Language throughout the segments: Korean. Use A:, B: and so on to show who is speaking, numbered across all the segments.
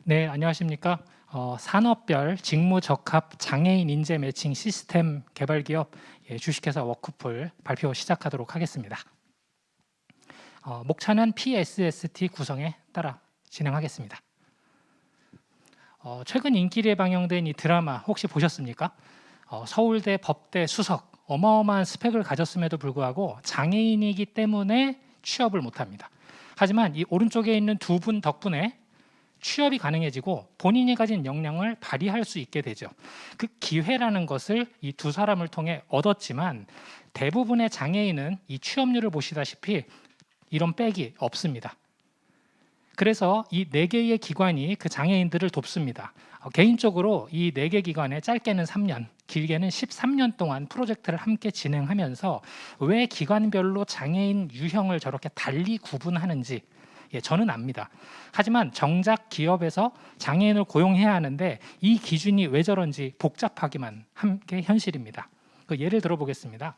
A: 네, 안녕하십니까. 산업별 직무 적합 장애인 인재 매칭 시스템 개발 기업 주식회사 워크풀 발표 시작하도록 하겠습니다. 목차는 PSST 구성에 따라 진행하겠습니다. 최근 인기리에 방영된 이 드라마 혹시 보셨습니까? 서울대 법대 수석, 어마어마한 스펙을 가졌음에도 불구하고 장애인이기 때문에 취업을 못합니다. 하지만 이 오른쪽에 있는 두 분 덕분에 취업이 가능해지고 본인이 가진 역량을 발휘할 수 있게 되죠. 그 기회라는 것을 이 두 사람을 통해 얻었지만 대부분의 장애인은 이 취업률을 보시다시피 이런 백이 없습니다. 그래서 이 4개의 기관이 그 장애인들을 돕습니다. 개인적으로 이 4개 기관에 짧게는 3년, 길게는 13년 동안 프로젝트를 함께 진행하면서 왜 기관별로 장애인 유형을 저렇게 달리 구분하는지 저는 압니다. 하지만 정작 기업에서 장애인을 고용해야 하는데 이 기준이 왜 저런지 복잡하기만 한 게 현실입니다. 그 예를 들어보겠습니다.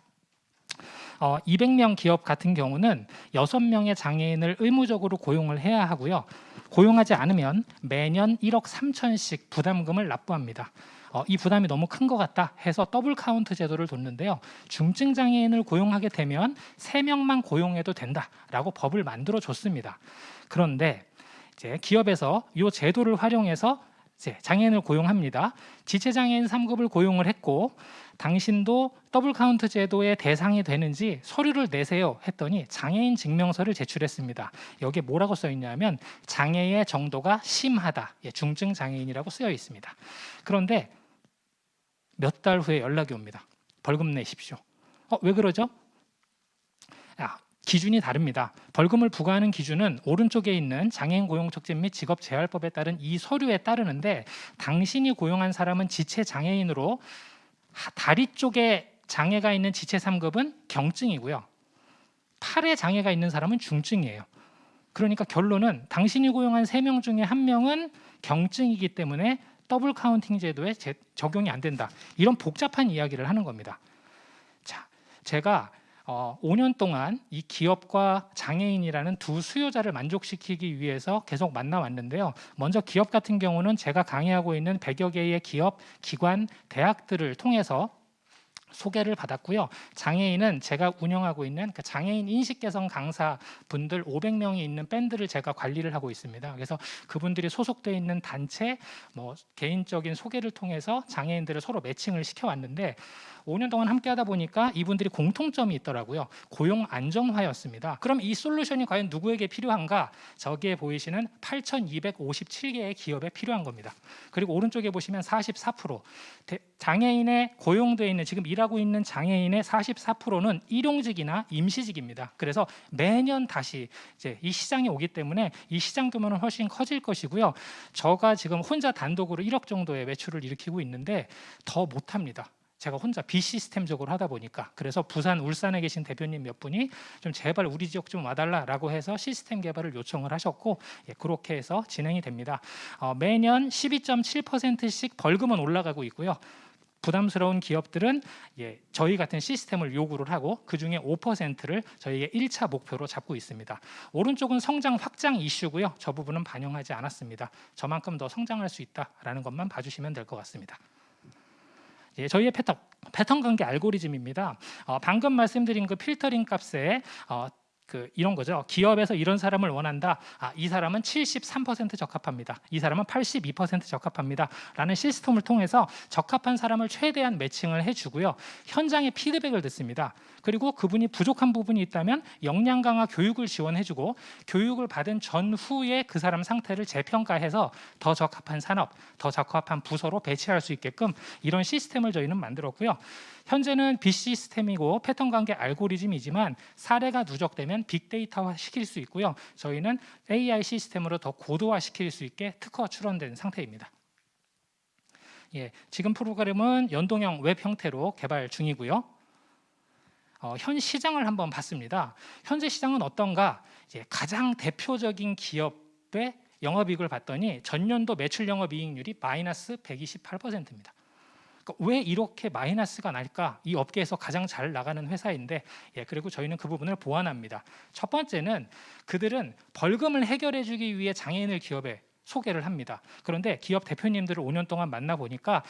A: 200명 기업 같은 경우는 6명의 장애인을 의무적으로 고용을 해야 하고요. 고용하지 않으면 매년 1억 3천씩 부담금을 납부합니다. 이 부담이 너무 큰 것 같다 해서 더블 카운트 제도를 뒀는데요. 중증 장애인을 고용하게 되면 3명만 고용해도 된다라고 법을 만들어 줬습니다. 그런데 이제 기업에서 이 제도를 활용해서 이제 장애인을 고용합니다. 지체장애인 3급을 고용을 했고 당신도 더블 카운트 제도의 대상이 되는지 서류를 내세요 했더니 장애인 증명서를 제출했습니다. 여기에 뭐라고 써 있냐면 장애의 정도가 심하다, 중증 장애인이라고 쓰여 있습니다. 그런데 몇 달 후에 연락이 옵니다. 벌금 내십시오. 왜 그러죠? 기준이 다릅니다. 벌금을 부과하는 기준은 오른쪽에 있는 장애인 고용촉진 및 직업재활법에 따른 이 서류에 따르는데 당신이 고용한 사람은 지체 장애인으로 다리 쪽에 장애가 있는 지체 3급은 경증이고요. 팔에 장애가 있는 사람은 중증이에요. 그러니까 결론은 당신이 고용한 3명 중에 1명은 경증이기 때문에 더블 카운팅 제도에 적용이 안 된다. 이런 복잡한 이야기를 하는 겁니다. 자, 제가 5년 동안 이 기업과 장애인이라는 두 수요자를 만족시키기 위해서 계속 만나왔는데요. 먼저 기업 같은 경우는 제가 강의하고 있는 100여 개의 기업, 기관, 대학들을 통해서 소개를 받았고요. 장애인은 제가 운영하고 있는 그 장애인 인식 개선 강사 분들 500명이 있는 밴드를 제가 관리를 하고 있습니다. 그래서 그분들이 소속되어 있는 단체, 개인적인 소개를 통해서 장애인들을 서로 매칭을 시켜왔는데 5년 동안 함께 하다 보니까 이분들이 공통점이 있더라고요. 고용 안정화였습니다. 그럼 이 솔루션이 과연 누구에게 필요한가? 저기에 보이시는 8,257개의 기업에 필요한 겁니다. 그리고 오른쪽에 보시면 44% 장애인에 고용되어 있는 지금 일하고 있는 장애인의 44%는 일용직이나 임시직입니다. 그래서 매년 다시 이제 이 시장이 오기 때문에 이 시장 규모는 훨씬 커질 것이고요. 저가 지금 혼자 단독으로 1억 정도의 매출을 일으키고 있는데 더 못합니다. 제가 혼자 비시스템적으로 하다 보니까. 그래서 부산, 울산에 계신 대표님 몇 분이 좀 제발 우리 지역 좀 와달라라고 해서 시스템 개발을 요청을 하셨고 그렇게 해서 진행이 됩니다. 매년 12.7%씩 벌금은 올라가고 있고요. 부담스러운 기업들은 저희 같은 시스템을 요구를 하고 그중에 5%를 저희의 1차 목표로 잡고 있습니다. 오른쪽은 성장 확장 이슈고요. 저 부분은 반영하지 않았습니다. 저만큼 더 성장할 수 있다라는 것만 봐주시면 될 것 같습니다. 저희의 패턴 관계 알고리즘입니다. 방금 말씀드린 그 필터링 값에 이런 거죠. 기업에서 이런 사람을 원한다. 이 사람은 73% 적합합니다. 이 사람은 82% 적합합니다. 라는 시스템을 통해서 적합한 사람을 최대한 매칭을 해주고요. 현장에 피드백을 듣습니다. 그리고 그분이 부족한 부분이 있다면 역량 강화 교육을 지원해주고 교육을 받은 전후에 그 사람 상태를 재평가해서 더 적합한 산업, 더 적합한 부서로 배치할 수 있게끔 이런 시스템을 저희는 만들었고요. 현재는 비시스템이고 패턴 관계 알고리즘이지만 사례가 누적되면 빅데이터화 시킬 수 있고요. 저희는 AI 시스템으로 더 고도화 시킬 수 있게 특허 출원된 상태입니다. 지금 프로그램은 연동형 웹 형태로 개발 중이고요. 현 시장을 한번 봤습니다. 현재 시장은 어떤가? 가장 대표적인 기업의 영업이익을 봤더니 전년도 매출 영업이익률이 마이너스 128%입니다. 왜 이렇게 마이너스가 날까? 이 업계에서 가장 잘 나가는 회사인데 그리고 저희는 그 부분을 보완합니다. 첫 번째는 그들은 벌금을 해결해 주기 위해 장애인을 기업에 소개를 합니다. 그런데 기업 대표님들을 5년 동안 만나보니까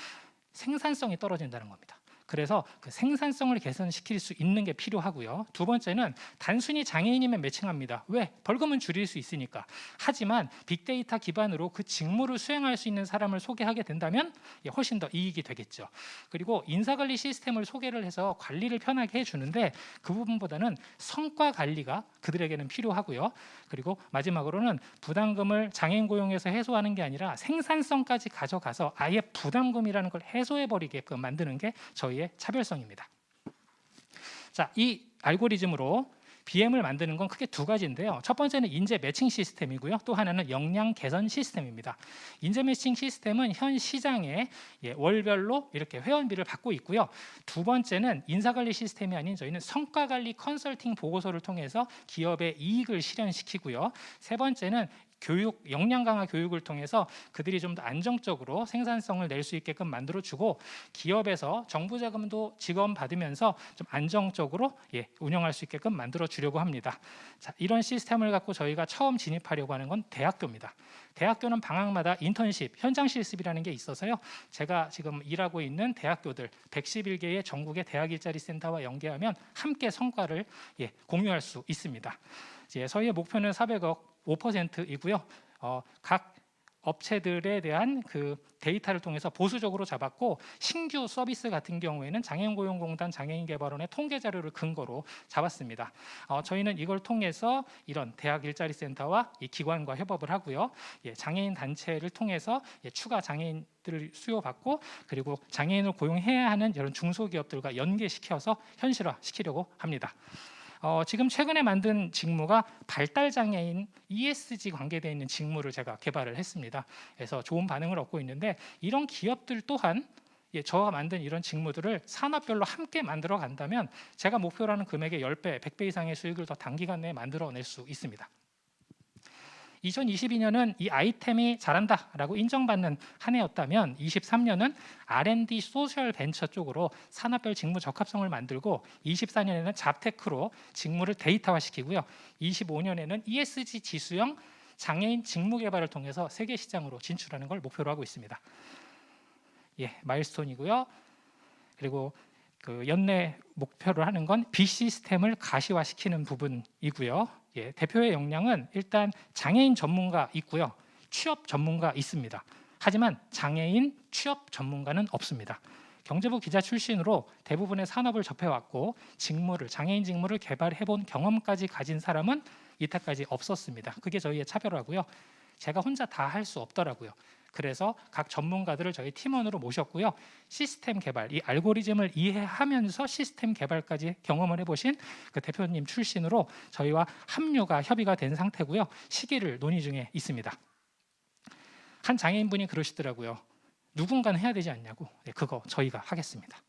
A: 생산성이 떨어진다는 겁니다. 그래서 그 생산성을 개선시킬 수 있는 게 필요하고요. 두 번째는 단순히 장애인이면 매칭합니다. 왜? 벌금은 줄일 수 있으니까. 하지만 빅데이터 기반으로 그 직무를 수행할 수 있는 사람을 소개하게 된다면 훨씬 더 이익이 되겠죠. 그리고 인사관리 시스템을 소개를 해서 관리를 편하게 해주는데 그 부분보다는 성과 관리가 그들에게는 필요하고요. 그리고 마지막으로는 부담금을 장애인 고용에서 해소하는 게 아니라 생산성까지 가져가서 아예 부담금이라는 걸 해소해버리게끔 만드는 게 저희의 차별성입니다. 자, 이 알고리즘으로 BM을 만드는 건 크게 두 가지인데요. 첫 번째는 인재 매칭 시스템이고요. 또 하나는 역량 개선 시스템입니다. 인재 매칭 시스템은 현 시장에 월별로 이렇게 회원비를 받고 있고요. 두 번째는 인사관리 시스템이 아닌 저희는 성과관리 컨설팅 보고서를 통해서 기업의 이익을 실현시키고요. 세 번째는 교육, 역량 강화 교육을 통해서 그들이 좀 더 안정적으로 생산성을 낼 수 있게끔 만들어주고 기업에서 정부 자금도 지원받으면서 좀 안정적으로 운영할 수 있게끔 만들어주려고 합니다. 자, 이런 시스템을 갖고 저희가 처음 진입하려고 하는 건 대학교입니다. 대학교는 방학마다 인턴십, 현장 실습이라는 게 있어서요. 제가 지금 일하고 있는 대학교들 111개의 전국의 대학 일자리 센터와 연계하면 함께 성과를 공유할 수 있습니다. 저희의 목표는 400억 5%이고요. 각 업체들에 대한 그 데이터를 통해서 보수적으로 잡았고 신규 서비스 같은 경우에는 장애인고용공단 장애인개발원의 통계 자료를 근거로 잡았습니다. 저희는 이걸 통해서 이런 대학 일자리 센터와 이 기관과 협업을 하고요. 장애인 단체를 통해서 추가 장애인들을 수요받고 그리고 장애인을 고용해야 하는 이런 중소기업들과 연계시켜서 현실화시키려고 합니다. 지금 최근에 만든 직무가 발달장애인 ESG 관계되어 있는 직무를 제가 개발을 했습니다. 그래서 좋은 반응을 얻고 있는데 이런 기업들 또한 저와 만든 이런 직무들을 산업별로 함께 만들어 간다면 제가 목표로 하는 금액의 10배, 100배 이상의 수익을 더 단기간 내에 만들어낼 수 있습니다. 2022년은 이 아이템이 잘한다라고 인정받는 한 해였다면 23년은 R&D 소셜 벤처 쪽으로 산업별 직무 적합성을 만들고 24년에는 잡테크로 직무를 데이터화시키고요. 25년에는 ESG 지수형 장애인 직무 개발을 통해서 세계 시장으로 진출하는 걸 목표로 하고 있습니다. 마일스톤이고요. 그리고 그 연내 목표로 하는 건 B시스템을 가시화시키는 부분이고요. 대표의 역량은 일단 장애인 전문가 있고요. 취업 전문가 있습니다. 하지만 장애인 취업 전문가는 없습니다. 경제부 기자 출신으로 대부분의 산업을 접해왔고 장애인 직무를 개발해본 경험까지 가진 사람은 이때까지 없었습니다. 그게 저희의 차별화고요. 제가 혼자 다 할 수 없더라고요. 그래서 각 전문가들을 저희 팀원으로 모셨고요. 시스템 개발, 이 알고리즘을 이해하면서 시스템 개발까지 경험을 해보신 그 대표님 출신으로 저희와 합류가 협의가 된 상태고요. 시기를 논의 중에 있습니다. 한 장애인분이 그러시더라고요. 누군가는 해야 되지 않냐고. 그거 저희가 하겠습니다.